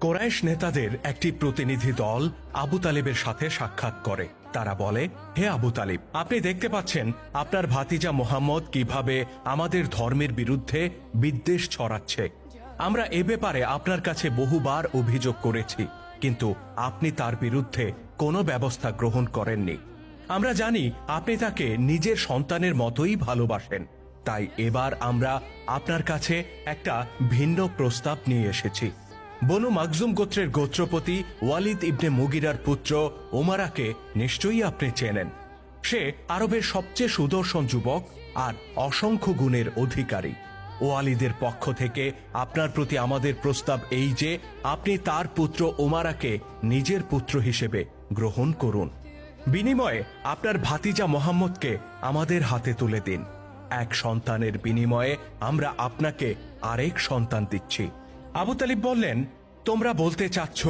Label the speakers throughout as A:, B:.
A: কোরাইশ নেতাদের একটি প্রতিনিধি দল আবু তালিবের সাথে সাক্ষাৎ করে। তারা বলে, হে আবু তালিব, আপনি দেখতে পাচ্ছেন আপনার ভাতিজা মোহাম্মদ কিভাবে আমাদের ধর্মের বিরুদ্ধে বিদ্বেষ ছড়াচ্ছে। আমরা এ ব্যাপারে আপনার কাছে বহুবার অভিযোগ করেছি, কিন্তু আপনি তার বিরুদ্ধে কোনো ব্যবস্থা গ্রহণ করেননি। আমরা জানি আপনি তাকে নিজের সন্তানের মতোই ভালোবাসেন, তাই এবার আমরা আপনার কাছে একটা ভিন্ন প্রস্তাব নিয়ে এসেছি। বনু মাকজুম গোত্রের গোত্রপতি ওয়ালিদ ইবনে মুগিরার পুত্র ওমারাকে নিশ্চয়ই আপনি চেনেন। সে আরবের সবচেয়ে সুদর্শন যুবক আর অসংখ্য গুণের অধিকারী। ওয়ালিদের পক্ষ থেকে আপনার প্রতি আমাদের প্রস্তাব এই যে আপনি তার পুত্র ওমারাকে নিজের পুত্র হিসেবে গ্রহণ করুন। বিনিময়ে আপনার ভাতিজা মোহাম্মদকে আমাদের হাতে তুলে দিন। এক সন্তানের বিনিময়ে আমরা আপনাকে আরেক সন্তান দিচ্ছি। আবু তালিব বললেন, তোমরা বলতে চাচ্ছ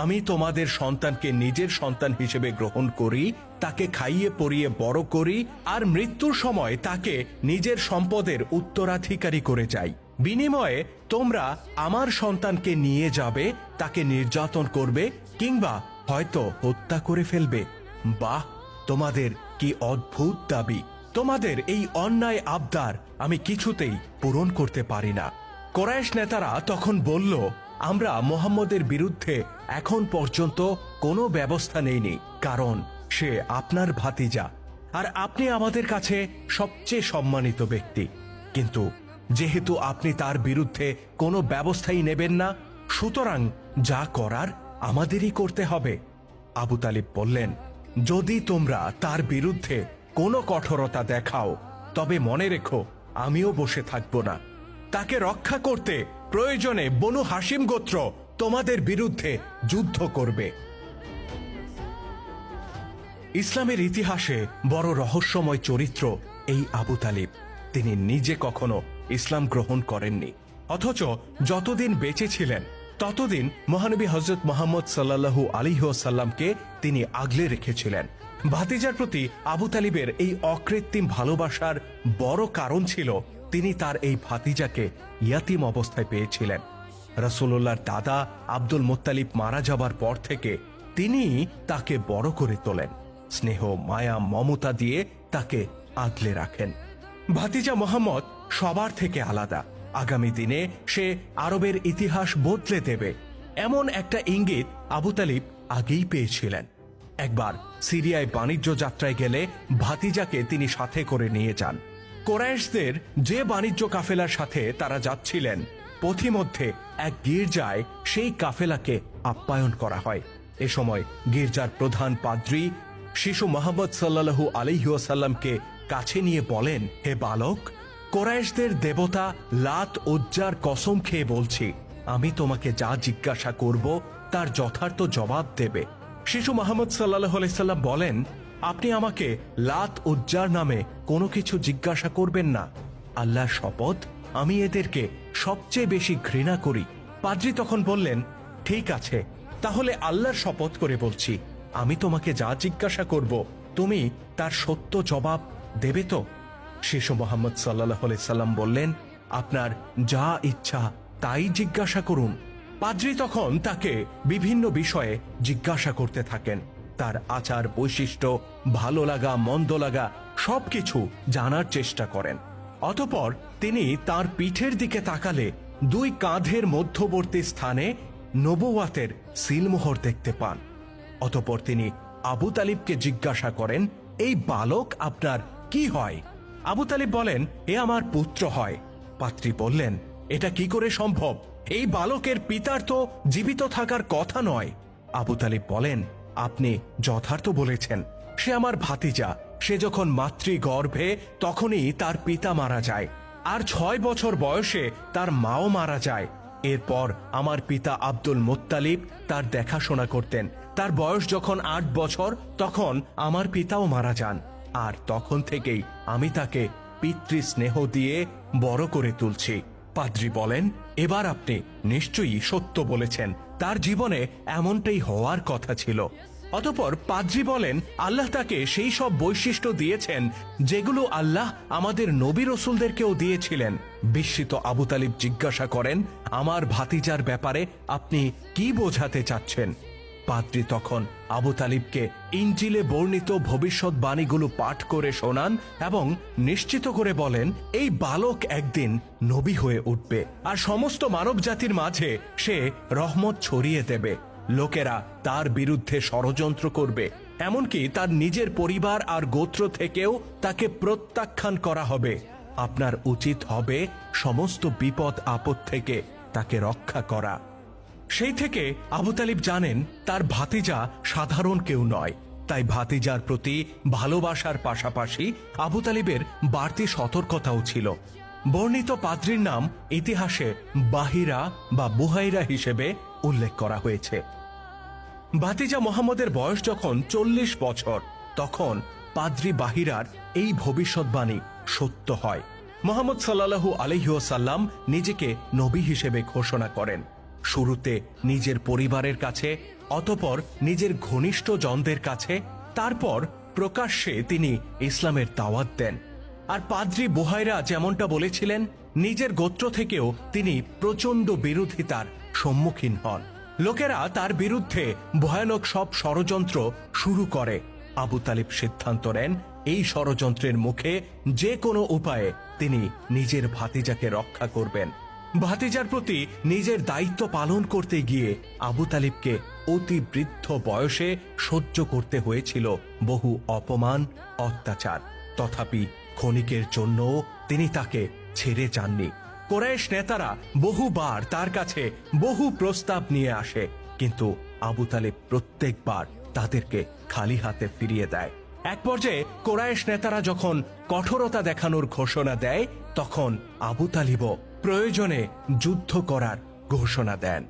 A: আমি তোমাদের সন্তানকে নিজের সন্তান হিসেবে গ্রহণ করি, তাকে খাইয়ে পরিয়ে বড় করি, আর মৃত্যুর সময় তাকে নিজের সম্পদের উত্তরাধিকারী করে যাই। বিনিময়ে তোমরা আমার সন্তানকে নিয়ে যাবে, তাকে নির্যাতন করবে, কিংবা হয়তো হত্যা করে ফেলবে। বাহ, তোমাদের কি অদ্ভুত দাবি! তোমাদের এই অন্যায় আবদার আমি কিছুতেই পূরণ করতে পারি না। কোরাইশ নেতারা তখন বলল, আমরা মোহাম্মদের বিরুদ্ধে এখন পর্যন্ত কোনো ব্যবস্থা নেইনি, কারণ সে আপনার ভাতিজা আর আপনি আমাদের কাছে সবচেয়ে সম্মানিত ব্যক্তি। কিন্তু যেহেতু আপনি তার বিরুদ্ধে কোনো ব্যবস্থাই নেবেন না, সুতরাং যা করার আমাদেরই করতে হবে। আবু তালিব বললেন, যদি তোমরা তার বিরুদ্ধে কোনো কঠোরতা দেখাও, তবে মনে রেখো আমিও বসে থাকব না। তাকে রক্ষা করতে প্রয়োজনে বনু হাশিম গোত্র তোমাদের বিরুদ্ধে যুদ্ধ করবে। ইসলামের ইতিহাসে বড় রহস্যময় চরিত্র এই আবু তালিব। তিনি নিজে কখনো ইসলাম গ্রহণ করেননি, অথচ যতদিন বেঁচে ছিলেন ততদিন মহানবী হযরত মুহাম্মদ সাল্লাল্লাহু আলাইহি ওয়াসাল্লামকে তিনি আগলে রেখেছিলেন। ভাতিজার প্রতি আবু তালিবের এই অকৃত্রিম ভালোবাসার বড় কারণ ছিল তিনি তার এই ভাতিজাকে ইয়াতিম অবস্থায় পেয়েছিলেন। রাসূলুল্লাহর দাদা আব্দুল মুত্তালিব মারা যাবার পর থেকে তিনি তাকে বড় করে তোলেন, স্নেহ মায়া মমতা দিয়ে তাকে আগলে রাখেন। ভাতিজা মোহাম্মদ সবার থেকে আলাদা। আগামী দিনে সে আরবের ইতিহাস বদলে দেবে, এমন একটা ইঙ্গিত আবু তালিব আগেই পেয়েছিলেন। একবার সিরিয়ায় বাণিজ্য যাত্রায় গেলে ভাতিজাকে তিনি সাথে করে নিয়ে যান। কোরাইশদের যে বাণিজ্য কাফেলার সাথে তারা যাচ্ছিলেন, পথিমধ্যে এক গির্জায় সেই কাফেলাকে আপ্যায়ন করা হয়। এ সময় গির্জার প্রধান পাদ্রী শিশু মুহাম্মদ সাল্লাল্লাহু আলাইহি ওয়াসাল্লামকে কাছে নিয়ে বলেন, হে বালক, কোরাইশদের দেবতা লাত উজ্জার কসম খেয়ে বলছি, আমি তোমাকে যা জিজ্ঞাসা করব তার যথার্থ জবাব দেবে। শিশু মুহাম্মদ সাল্লাল্লাহু আলাইহি সাল্লাম বলেন, আপনি আমাকে লাত উজ্জার নামে কোনো কিছু জিজ্ঞাসা করবেন না। আল্লাহর শপথ, আমি এদেরকে সবচেয়ে বেশি ঘৃণা করি। পাদ্রী তখন বললেন, ঠিক আছে, তাহলে আল্লাহর শপথ করে বলছি, আমি তোমাকে যা জিজ্ঞাসা করব তুমি তার সত্য জবাব দেবে তো? শিশু মুহাম্মদ সাল্লাল্লাহু আলাইহি সাল্লাম বললেন, আপনার যা ইচ্ছা তাই জিজ্ঞাসা করুন। পাদ্রী তখন তাকে বিভিন্ন বিষয়ে জিজ্ঞাসা করতে থাকেন। তার আচার বৈশিষ্ট্য, ভালো লাগা মন্দ লাগা সবকিছু জানার চেষ্টা করেন। অতঃপর তিনি তার পিঠের দিকে তাকালে দুই কাঁধের মধ্যবর্তী স্থানে নবুওয়াতের সিলমোহর দেখতে পান। অতঃপর তিনি আবু তালিবকে জিজ্ঞাসা করেন, এই বালক আপনার কি হয়? আবু তালিব বলেন, এ আমার পুত্র হয়। পাত্রী বললেন, এটা কি করে সম্ভব? এই বালকের পিতার তো জীবিত থাকার কথা নয়। আবু তালিব বলেন, আপনি যথার্থ বলেছেন, সে আমার ভাতিজা। সে যখন মাতৃগর্ভে তখনই তার পিতা মারা যায়, আর 6 বছর বয়সে তার মাও মারা যায়। এরপর আমার পিতা আব্দুল মুত্তালিব তার দেখাশোনা করতেন। তার বয়স যখন 8 বছর তখন আমার পিতাও মারা যান, আর তখন থেকেই আমি তাকে পিতৃ স্নেহ দিয়ে বড় করে তুলছি। পাদ্রী বলেন, এবার আপনি নিশ্চয়ই সত্য বলেছেন, তার জীবনে এমনটাই হওয়ার কথা ছিল। অতঃপর পাদ্রী বলেন আল্লাহ তাকে সেই সব বৈশিষ্ট্য দিয়েছেন যেগুলো আল্লাহ আমাদের নবী রসুলদেরকেও দিয়েছিলেন। বিস্মিত আবু তালিব জিজ্ঞাসা করেন, আমার ভাতিজার ব্যাপারে আপনি কি বোঝাতে চাচ্ছেন? পাদ্রী তখন আবু তালিবকে ইনজিলে বর্ণিত ভবিষ্যৎবাণীগুলো পাঠ করে শোনান এবং নিশ্চিত করে বলেন, এই বালক একদিন নবী হয়ে উঠবে আর সমস্ত মানব জাতির মাঝে সে রহমত ছড়িয়ে দেবে। লোকেরা তার বিরুদ্ধে ষড়যন্ত্র করবে, এমনকি তার নিজের পরিবার আর গোত্র থেকেও তাকে প্রত্যাখ্যান করা হবে। আপনার উচিত হবে সমস্ত বিপদ আপদ থেকে তাকে রক্ষা করা। সেই থেকে আবু তালিব জানেন তার ভাতিজা সাধারণ কেউ নয়, তাই ভাতিজার প্রতি ভালোবাসার পাশাপাশি আবু তালিবের বাড়তি সতর্কতাও ছিল। বর্ণিত পাদ্রীর নাম ইতিহাসে বাহিরা বা বুহাইরা হিসেবে উল্লেখ করা হয়েছে। ভাতিজা মোহাম্মদের বয়স যখন 40 বছর, তখন পাদ্রী বাহিরার এই ভবিষ্যৎবাণী সত্য হয়। মুহাম্মদ সাল্লাল্লাহু আলাইহি ওয়াসাল্লাম নিজেকে নবী হিসেবে ঘোষণা করেন। শুরুতে নিজের পরিবারের কাছে, অতঃপর নিজের ঘনিষ্ঠ জনদের কাছে, তারপর প্রকাশ্যে তিনি ইসলামের দাওয়াত দেন। আর পাদ্রী বুহাইরা যেমনটা বলেছিলেন, নিজের গোত্র থেকেও তিনি প্রচণ্ড বিরোধিতার সম্মুখীন হন। লোকেরা তার বিরুদ্ধে ভয়ানক সব ষড়যন্ত্র শুরু করে। আবু তালিব সিদ্ধান্ত নেন এই ষড়যন্ত্রের মুখে যে কোনো উপায়ে তিনি নিজের ভাতিজাকে রক্ষা করবেন। ভাতিজার প্রতি নিজের দায়িত্ব পালন করতে গিয়ে আবু তালিবকে অতি বৃদ্ধ বয়সে সহ্য করতে হয়েছিল বহু অপমান, অত্যাচার। তথাপি ক্ষণিকের জন্য তিনি তাকে ছেড়ে যাননি। কুরাইশ নেতারা বহুবার তার কাছে বহু প্রস্তাব নিয়ে আসে, কিন্তু আবু তালিব প্রত্যেকবার তাদেরকে খালি হাতে ফিরিয়ে দেয়। এক পর্যায়ে কুরাইশ নেতারা যখন কঠোরতা দেখানোর ঘোষণা দেয়, তখন আবু তালিবও প্রয়োজনে যুদ্ধ করার ঘোষণা দেন।